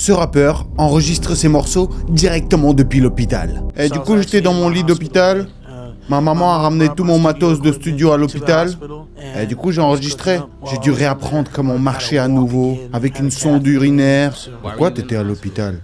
Ce rappeur enregistre ses morceaux directement depuis l'hôpital. Et du coup, j'étais dans mon lit d'hôpital. Ma maman a ramené tout mon matos de studio à l'hôpital. Et du coup, j'ai enregistré. J'ai dû réapprendre comment marcher à nouveau, avec une sonde urinaire. Pourquoi t'étais à l'hôpital?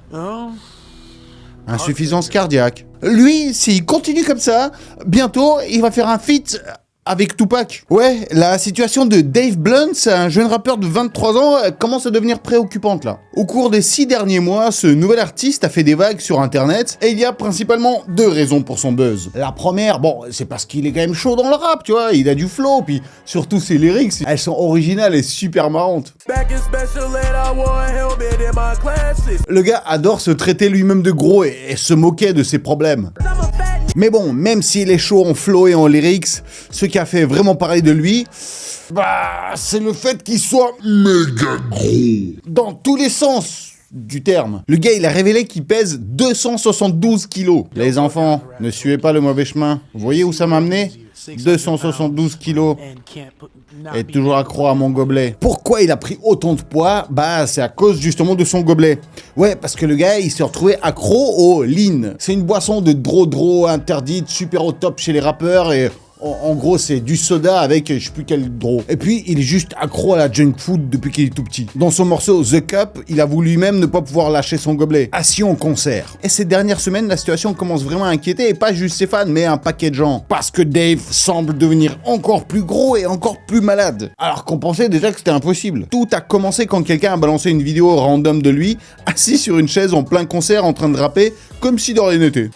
Insuffisance cardiaque. Lui, s'il continue comme ça, bientôt, il va faire un feat avec Tupac. Ouais, la situation de Dave Blunt, un jeune rappeur de 23 ans, commence à devenir préoccupante là. Au cours des 6 derniers mois, ce nouvel artiste a fait des vagues sur internet et il y a principalement 2 raisons pour son buzz. La première, bon, c'est parce qu'il est quand même chaud dans le rap, tu vois, il a du flow, puis surtout ses lyrics, elles sont originales et super marrantes. Le gars adore se traiter lui-même de gros et se moquer de ses problèmes. Mais bon, même s'il est chaud en flow et en lyrics, ce qui a fait vraiment parler de lui, c'est le fait qu'il soit méga gros. Dans tous les sens du terme. Le gars, il a révélé qu'il pèse 272 kilos. Les enfants, ne suivez pas le mauvais chemin. Vous voyez où ça m'a amené ? 272 kilos. Et toujours accro à mon gobelet. Pourquoi il a pris autant de poids ? C'est à cause justement de son gobelet. Ouais, parce que le gars, il s'est retrouvé accro au lean. C'est une boisson de dro interdite, super au top chez les rappeurs et... En gros, c'est du soda avec je sais plus quel draw. Et puis, il est juste accro à la junk food depuis qu'il est tout petit. Dans son morceau The Cup, il avoue lui-même ne pas pouvoir lâcher son gobelet. Assis en concert. Et ces dernières semaines, la situation commence vraiment à inquiéter, et pas juste ses fans, mais un paquet de gens. Parce que Dave semble devenir encore plus gros et encore plus malade. Alors qu'on pensait déjà que c'était impossible. Tout a commencé quand quelqu'un a balancé une vidéo random de lui, assis sur une chaise en plein concert en train de rapper, comme si de rien n'était.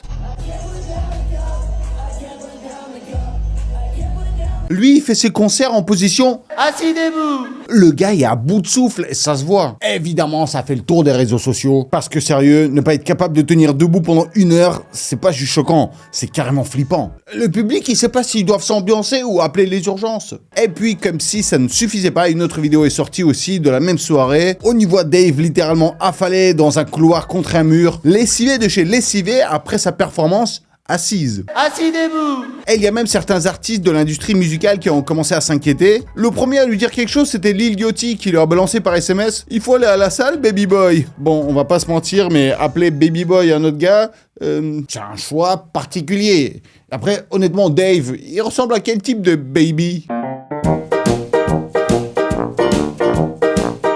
Lui, il fait ses concerts en position assis debout. Le gars est à bout de souffle et ça se voit. Évidemment, ça fait le tour des réseaux sociaux. Parce que sérieux, ne pas être capable de tenir debout pendant 1 heure, c'est pas juste choquant, c'est carrément flippant. Le public, il sait pas s'ils doivent s'ambiancer ou appeler les urgences. Et puis, comme si ça ne suffisait pas, une autre vidéo est sortie aussi de la même soirée. On y voit Dave littéralement affalé dans un couloir contre un mur, lessivé de chez lessivé après sa performance. Assise. Assis debout. Et il y a même certains artistes de l'industrie musicale qui ont commencé à s'inquiéter. Le premier à lui dire quelque chose, c'était Lil Yachty qui leur a balancé par SMS « Il faut aller à la salle, baby boy ». Bon, on va pas se mentir, mais appeler baby boy un autre gars, c'est un choix particulier. Après, honnêtement, Dave, il ressemble à quel type de baby ?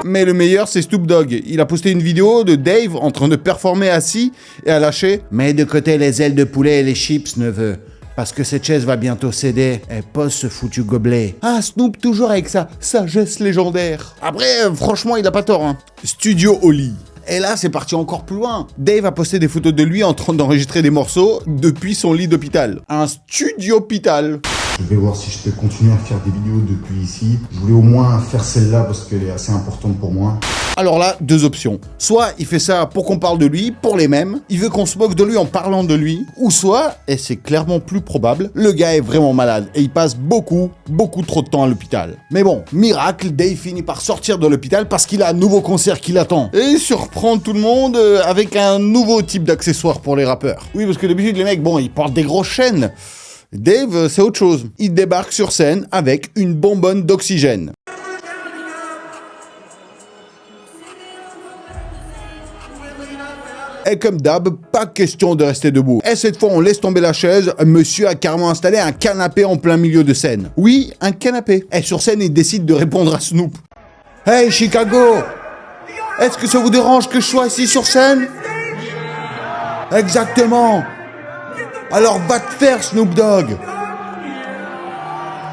Mais le meilleur, c'est Snoop Dogg. Il a posté une vidéo de Dave en train de performer assis et a lâché « Mets de côté les ailes de poulet et les chips, neveu. Parce que cette chaise va bientôt céder. Et pose ce foutu gobelet. » Ah, Snoop toujours avec sa sagesse légendaire. Après, franchement, il a pas tort. Hein. Studio au lit. Et là, c'est parti encore plus loin. Dave a posté des photos de lui en train d'enregistrer des morceaux depuis son lit d'hôpital. Un studio-hôpital. Je vais voir si je peux continuer à faire des vidéos depuis ici. Je voulais au moins faire celle-là parce qu'elle est assez importante pour moi. Alors là, 2 options. Soit il fait ça pour qu'on parle de lui, pour les mêmes, il veut qu'on se moque de lui en parlant de lui, ou soit, et c'est clairement plus probable, le gars est vraiment malade et il passe beaucoup trop de temps à l'hôpital. Mais bon, miracle, Dave finit par sortir de l'hôpital parce qu'il a un nouveau concert qui l'attend. Et il surprend tout le monde avec un nouveau type d'accessoire pour les rappeurs. Oui, parce que d'habitude, les mecs, bon, ils portent des grosses chaînes. Dave, c'est autre chose. Il débarque sur scène avec une bonbonne d'oxygène. Et comme d'hab, pas question de rester debout. Et cette fois, on laisse tomber la chaise, monsieur a carrément installé un canapé en plein milieu de scène. Oui, un canapé. Et sur scène, il décide de répondre à Snoop. « Hey Chicago, est-ce que ça vous dérange que je sois ici sur scène ?» Exactement. Alors va te faire, Snoop Dogg.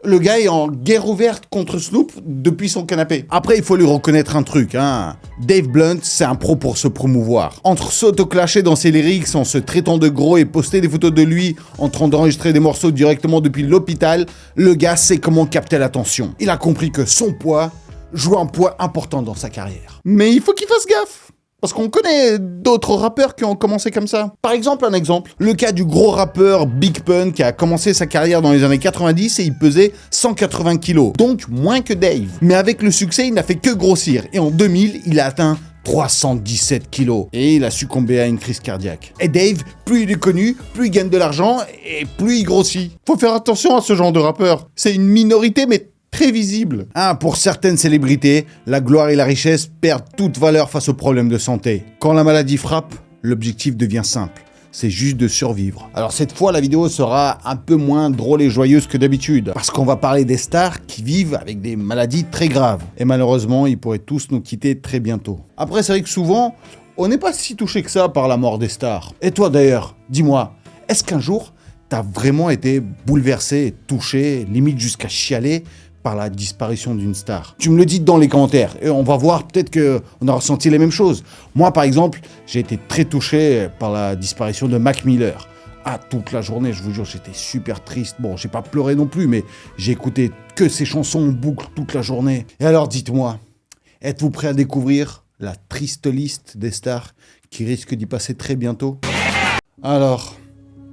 Le gars est en guerre ouverte contre Snoop depuis son canapé. Après, il faut lui reconnaître un truc, hein. Dave Blunt, c'est un pro pour se promouvoir. Entre s'auto-clasher dans ses lyrics en se traitant de gros et poster des photos de lui en train d'enregistrer des morceaux directement depuis l'hôpital, le gars sait comment capter l'attention. Il a compris que son poids joue un poids important dans sa carrière. Mais il faut qu'il fasse gaffe. Parce qu'on connaît d'autres rappeurs qui ont commencé comme ça. Par exemple, le cas du gros rappeur Big Pun qui a commencé sa carrière dans les années 90 et il pesait 180 kilos, donc moins que Dave. Mais avec le succès, il n'a fait que grossir et en 2000, il a atteint 317 kilos et il a succombé à une crise cardiaque. Et Dave, plus il est connu, plus il gagne de l'argent et plus il grossit. Faut faire attention à ce genre de rappeur. C'est une minorité mais très visible. Pour certaines célébrités, la gloire et la richesse perdent toute valeur face aux problèmes de santé. Quand la maladie frappe, l'objectif devient simple. C'est juste de survivre. Alors cette fois, la vidéo sera un peu moins drôle et joyeuse que d'habitude, parce qu'on va parler des stars qui vivent avec des maladies très graves. Et malheureusement, ils pourraient tous nous quitter très bientôt. Après, c'est vrai que souvent, on n'est pas si touché que ça par la mort des stars. Et toi d'ailleurs, dis-moi, est-ce qu'un jour, t'as vraiment été bouleversé, touché, limite jusqu'à chialer par la disparition d'une star? Tu me le dis dans les commentaires et on va voir, peut-être qu'on a ressenti les mêmes choses. Moi par exemple, j'ai été très touché par la disparition de Mac Miller. Toute la journée, je vous jure, j'étais super triste. Bon, j'ai pas pleuré non plus, mais j'ai écouté que ses chansons en boucle toute la journée. Et alors dites-moi, êtes-vous prêt à découvrir la triste liste des stars qui risquent d'y passer très bientôt? Alors,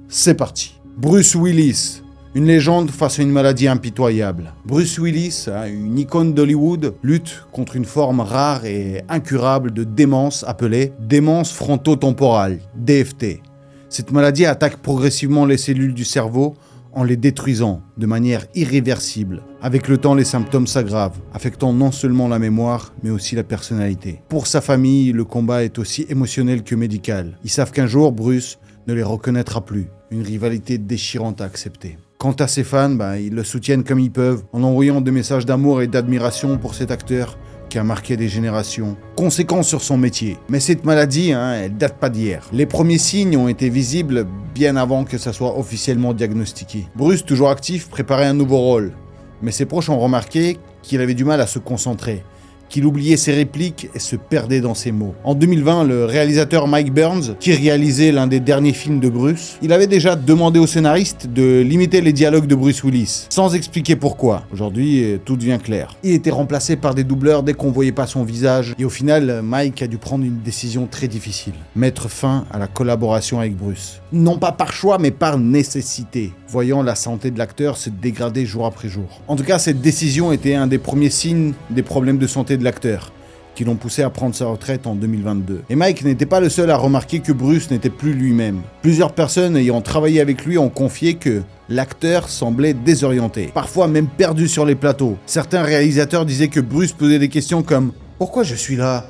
c'est parti. Bruce Willis, une légende face à une maladie impitoyable. Bruce Willis, une icône d'Hollywood, lutte contre une forme rare et incurable de démence appelée démence frontotemporale, DFT. Cette maladie attaque progressivement les cellules du cerveau en les détruisant de manière irréversible. Avec le temps, les symptômes s'aggravent, affectant non seulement la mémoire, mais aussi la personnalité. Pour sa famille, le combat est aussi émotionnel que médical. Ils savent qu'un jour, Bruce ne les reconnaîtra plus. Une rivalité déchirante à accepter. Quant à ses fans, ils le soutiennent comme ils peuvent, en envoyant des messages d'amour et d'admiration pour cet acteur qui a marqué des générations. Conséquence sur son métier. Mais cette maladie, elle date pas d'hier. Les premiers signes ont été visibles bien avant que ça soit officiellement diagnostiqué. Bruce, toujours actif, préparait un nouveau rôle. Mais ses proches ont remarqué qu'il avait du mal à se concentrer, qu'il oubliait ses répliques et se perdait dans ses mots. En 2020, le réalisateur Mike Burns, qui réalisait l'un des derniers films de Bruce, il avait déjà demandé au scénariste de limiter les dialogues de Bruce Willis, sans expliquer pourquoi. Aujourd'hui, tout devient clair. Il était remplacé par des doubleurs dès qu'on voyait pas son visage, et au final, Mike a dû prendre une décision très difficile. Mettre fin à la collaboration avec Bruce. Non pas par choix, mais par nécessité, voyant la santé de l'acteur se dégrader jour après jour. En tout cas, cette décision était un des premiers signes des problèmes de santé de l'acteur, qui l'ont poussé à prendre sa retraite en 2022. Et Mike n'était pas le seul à remarquer que Bruce n'était plus lui-même. Plusieurs personnes ayant travaillé avec lui ont confié que l'acteur semblait désorienté, parfois même perdu sur les plateaux. Certains réalisateurs disaient que Bruce posait des questions comme « Pourquoi je suis là ?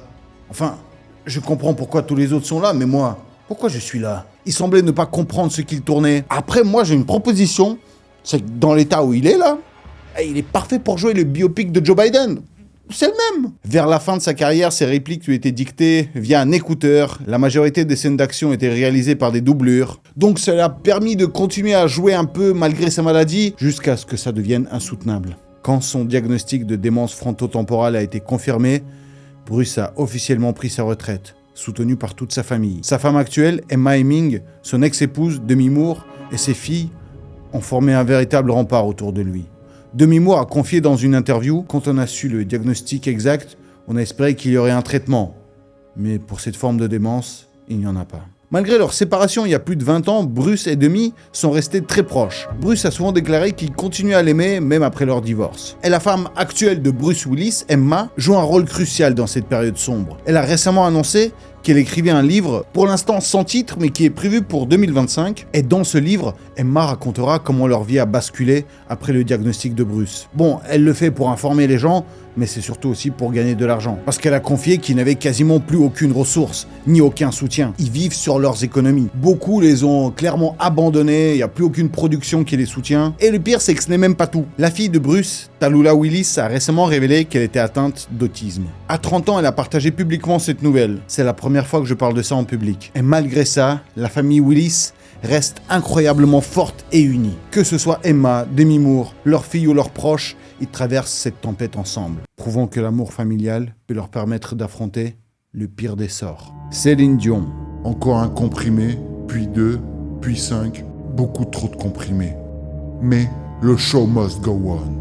Enfin, je comprends pourquoi tous les autres sont là, mais moi, pourquoi je suis là ?» Il semblait ne pas comprendre ce qu'il tournait. Après, moi, j'ai une proposition, c'est que dans l'état où il est là, il est parfait pour jouer le biopic de Joe Biden. C'est le même. Vers la fin de sa carrière, ses répliques lui étaient dictées via un écouteur. La majorité des scènes d'action étaient réalisées par des doublures. Donc cela a permis de continuer à jouer un peu malgré sa maladie, jusqu'à ce que ça devienne insoutenable. Quand son diagnostic de démence frontotemporale a été confirmé, Bruce a officiellement pris sa retraite, soutenu par toute sa famille. Sa femme actuelle, Emma Heming, son ex-épouse, Demi Moore, et ses filles ont formé un véritable rempart autour de lui. Demi Moore a confié dans une interview, quand on a su le diagnostic exact, on a espéré qu'il y aurait un traitement. Mais pour cette forme de démence, il n'y en a pas. Malgré leur séparation il y a plus de 20 ans, Bruce et Demi sont restés très proches. Bruce a souvent déclaré qu'il continuait à l'aimer même après leur divorce. Et la femme actuelle de Bruce Willis, Emma, joue un rôle crucial dans cette période sombre. Elle a récemment annoncé qu'elle écrivait un livre, pour l'instant sans titre, mais qui est prévu pour 2025. Et dans ce livre, Emma racontera comment leur vie a basculé après le diagnostic de Bruce. Bon, elle le fait pour informer les gens, mais c'est surtout aussi pour gagner de l'argent. Parce qu'elle a confié qu'ils n'avaient quasiment plus aucune ressource, ni aucun soutien. Ils vivent sur leurs économies. Beaucoup les ont clairement abandonnés, il n'y a plus aucune production qui les soutient. Et le pire, c'est que ce n'est même pas tout. La fille de Bruce, Tallulah Willis, a récemment révélé qu'elle était atteinte d'autisme. À 30 ans, elle a partagé publiquement cette nouvelle. C'est la première fois que je parle de ça en public. Et malgré ça, la famille Willis reste incroyablement forte et unie. Que ce soit Emma, Demi Moore, leurs filles ou leurs proches, ils traversent cette tempête ensemble, prouvant que l'amour familial peut leur permettre d'affronter le pire des sorts. Céline Dion. Encore un comprimé, puis 2, puis 5, beaucoup trop de comprimés. Mais le show must go on.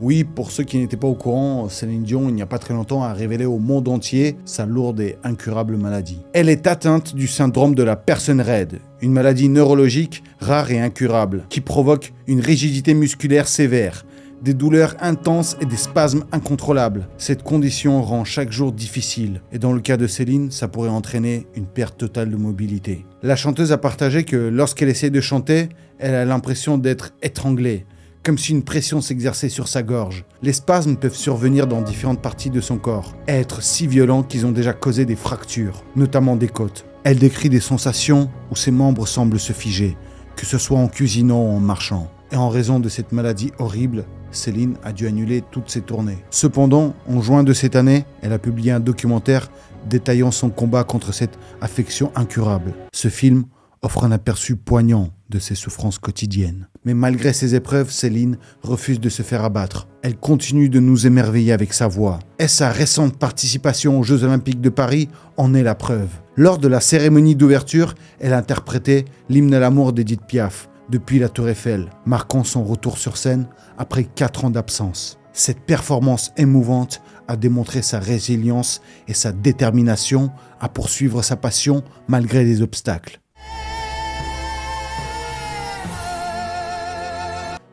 Oui, pour ceux qui n'étaient pas au courant, Céline Dion, il n'y a pas très longtemps, a révélé au monde entier sa lourde et incurable maladie. Elle est atteinte du syndrome de la personne raide, une maladie neurologique rare et incurable, qui provoque une rigidité musculaire sévère, des douleurs intenses et des spasmes incontrôlables. Cette condition rend chaque jour difficile, et dans le cas de Céline, ça pourrait entraîner une perte totale de mobilité. La chanteuse a partagé que lorsqu'elle essaie de chanter, elle a l'impression d'être étranglée, comme si une pression s'exerçait sur sa gorge. Les spasmes peuvent survenir dans différentes parties de son corps, et être si violents qu'ils ont déjà causé des fractures, notamment des côtes. Elle décrit des sensations où ses membres semblent se figer, que ce soit en cuisinant ou en marchant. Et en raison de cette maladie horrible, Céline a dû annuler toutes ses tournées. Cependant, en juin de cette année, elle a publié un documentaire détaillant son combat contre cette affection incurable. Ce film offre un aperçu poignant de ses souffrances quotidiennes. Mais malgré ces épreuves, Céline refuse de se faire abattre. Elle continue de nous émerveiller avec sa voix. Et sa récente participation aux Jeux Olympiques de Paris en est la preuve. Lors de la cérémonie d'ouverture, elle a interprété l'hymne à l'amour d'Edith Piaf, depuis la Tour Eiffel, marquant son retour sur scène après 4 ans d'absence. Cette performance émouvante a démontré sa résilience et sa détermination à poursuivre sa passion malgré les obstacles.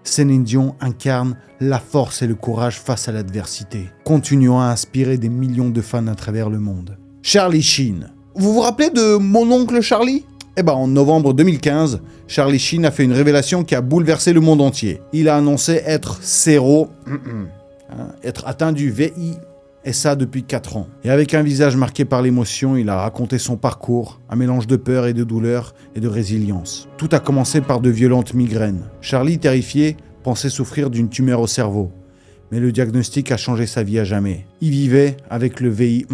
Céline Dion incarne la force et le courage face à l'adversité, continuant à inspirer des millions de fans à travers le monde. Charlie Sheen. Vous vous rappelez de Mon oncle Charlie ? En novembre 2015, Charlie Sheen a fait une révélation qui a bouleversé le monde entier. Il a annoncé être être atteint du VI, et ça depuis 4 ans. Et avec un visage marqué par l'émotion, il a raconté son parcours, un mélange de peur et de douleur et de résilience. Tout a commencé par de violentes migraines. Charlie, terrifié, pensait souffrir d'une tumeur au cerveau. Mais le diagnostic a changé sa vie à jamais. Il vivait avec le VI.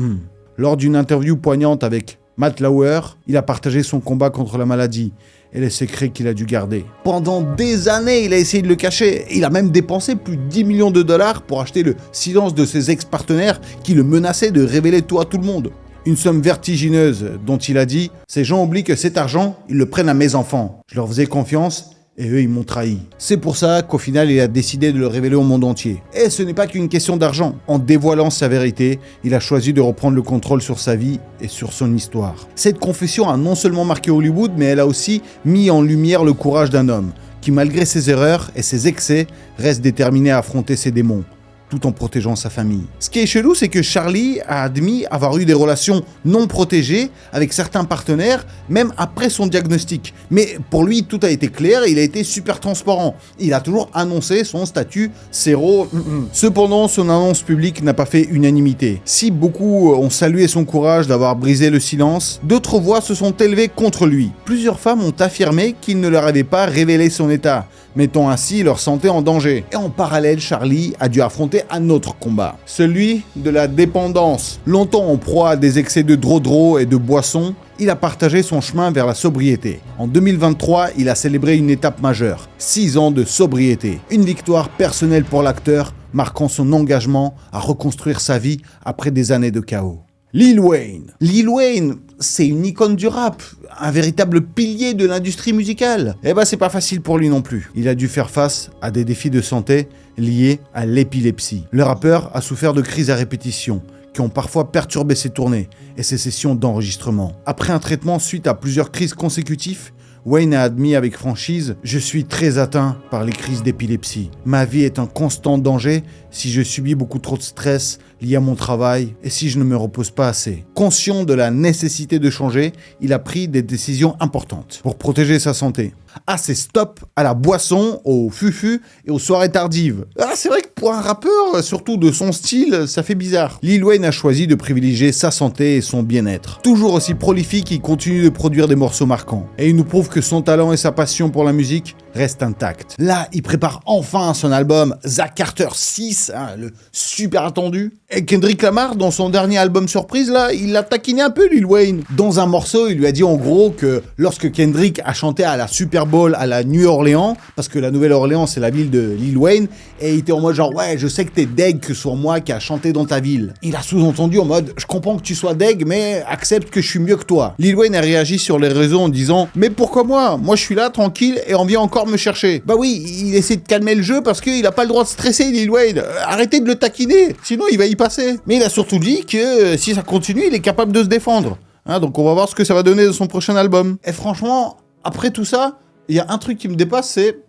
Lors d'une interview poignante avec Matt Lauer, il a partagé son combat contre la maladie et les secrets qu'il a dû garder. Pendant des années, il a essayé de le cacher. Il a même dépensé plus de 10 millions de dollars pour acheter le silence de ses ex-partenaires qui le menaçaient de révéler tout à tout le monde. Une somme vertigineuse dont il a dit « Ces gens oublient que cet argent, ils le prennent à mes enfants. Je leur faisais confiance. » Et eux, ils m'ont trahi. C'est pour ça qu'au final, il a décidé de le révéler au monde entier. Et ce n'est pas qu'une question d'argent. En dévoilant sa vérité, il a choisi de reprendre le contrôle sur sa vie et sur son histoire. Cette confession a non seulement marqué Hollywood, mais elle a aussi mis en lumière le courage d'un homme qui, malgré ses erreurs et ses excès, reste déterminé à affronter ses démons, tout en protégeant sa famille. Ce qui est chelou, c'est que Charlie a admis avoir eu des relations non protégées avec certains partenaires, même après son diagnostic. Mais pour lui, tout a été clair, il a été super transparent. Il a toujours annoncé son statut séro. Cependant, son annonce publique n'a pas fait unanimité. Si beaucoup ont salué son courage d'avoir brisé le silence, d'autres voix se sont élevées contre lui. Plusieurs femmes ont affirmé qu'il ne leur avait pas révélé son état, mettant ainsi leur santé en danger. Et en parallèle, Charlie a dû affronter un autre combat, celui de la dépendance. Longtemps en proie à des excès de drodro et de boissons, il a partagé son chemin vers la sobriété. En 2023, il a célébré une étape majeure, 6 ans de sobriété. Une victoire personnelle pour l'acteur, marquant son engagement à reconstruire sa vie après des années de chaos. Lil Wayne. Lil Wayne, c'est une icône du rap, un véritable pilier de l'industrie musicale. C'est pas facile pour lui non plus. Il a dû faire face à des défis de santé liés à l'épilepsie. Le rappeur a souffert de crises à répétition, qui ont parfois perturbé ses tournées et ses sessions d'enregistrement. Après un traitement suite à plusieurs crises consécutives, Wayne a admis avec franchise « Je suis très atteint par les crises d'épilepsie. Ma vie est un constant danger si je subis beaucoup trop de stress lié à mon travail et si je ne me repose pas assez. » Conscient de la nécessité de changer, il a pris des décisions importantes pour protéger sa santé. C'est stop à la boisson, au fufu et aux soirées tardives. C'est vrai que pour un rappeur, surtout de son style, ça fait bizarre. Lil Wayne a choisi de privilégier sa santé et son bien-être. Toujours aussi prolifique, il continue de produire des morceaux marquants. Et il nous prouve que son talent et sa passion pour la musique restent intacts. Là, il prépare enfin son album Zach Carter 6, le super attendu. Et Kendrick Lamar, dans son dernier album surprise, là, il l'a taquiné un peu, Lil Wayne. Dans un morceau, il lui a dit en gros que lorsque Kendrick a chanté à la Super Bowl à la New-Orléans, parce que la Nouvelle-Orléans, c'est la ville de Lil Wayne, et il était en mode genre, ouais, je sais que t'es deg que ce soit moi qui a chanté dans ta ville. Il a sous-entendu en mode, je comprends que tu sois deg, mais accepte que je suis mieux que toi. Lil Wayne a réagi sur les réseaux en disant, mais pourquoi moi ? Moi, je suis là, tranquille, et on vient encore me chercher. Bah oui, il essaie de calmer le jeu parce qu'il a pas le droit de stresser, Lil Wayne. Arrêtez de le taquiner, sinon il va y passer. Mais il a surtout dit que si ça continue, il est capable de se défendre. Donc on va voir ce que ça va donner dans son prochain album. Et franchement, après tout ça, il y a un truc qui me dépasse, c'est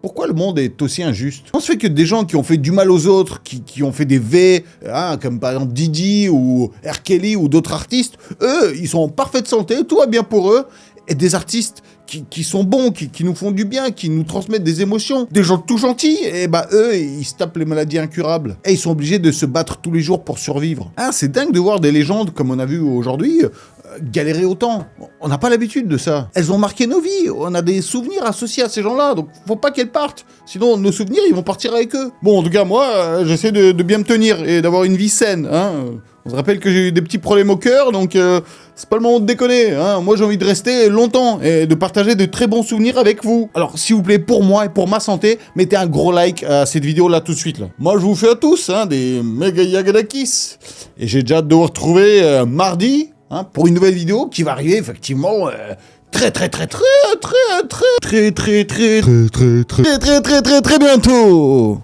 pourquoi le monde est aussi injuste ? On se fait que des gens qui ont fait du mal aux autres, qui ont fait des V, comme par exemple Didi ou R. Kelly ou d'autres artistes, eux, ils sont en parfaite santé, tout va bien pour eux, et des artistes qui sont bons, qui nous font du bien, qui nous transmettent des émotions, des gens tout gentils, et bah eux, ils se tapent les maladies incurables. Et ils sont obligés de se battre tous les jours pour survivre. Ah, c'est dingue de voir des légendes, comme on a vu aujourd'hui, galérer autant. On n'a pas l'habitude de ça. Elles ont marqué nos vies, on a des souvenirs associés à ces gens-là, donc faut pas qu'elles partent. Sinon, nos souvenirs, ils vont partir avec eux. Bon, en tout cas, moi, j'essaie de bien me tenir et d'avoir une vie saine, hein. On se rappelle que j'ai eu des petits problèmes au cœur, donc c'est pas le moment de déconner, hein. Moi, j'ai envie de rester longtemps et de partager de très bons souvenirs avec vous. Alors, s'il vous plaît, pour moi et pour ma santé, mettez un gros like à cette vidéo-là tout de suite, là. Moi, je vous fais à tous, hein, des méga yagadakis. Et j'ai déjà hâte de vous retrouver mardi, hein, pour une nouvelle vidéo qui va arriver, effectivement, très bientôt.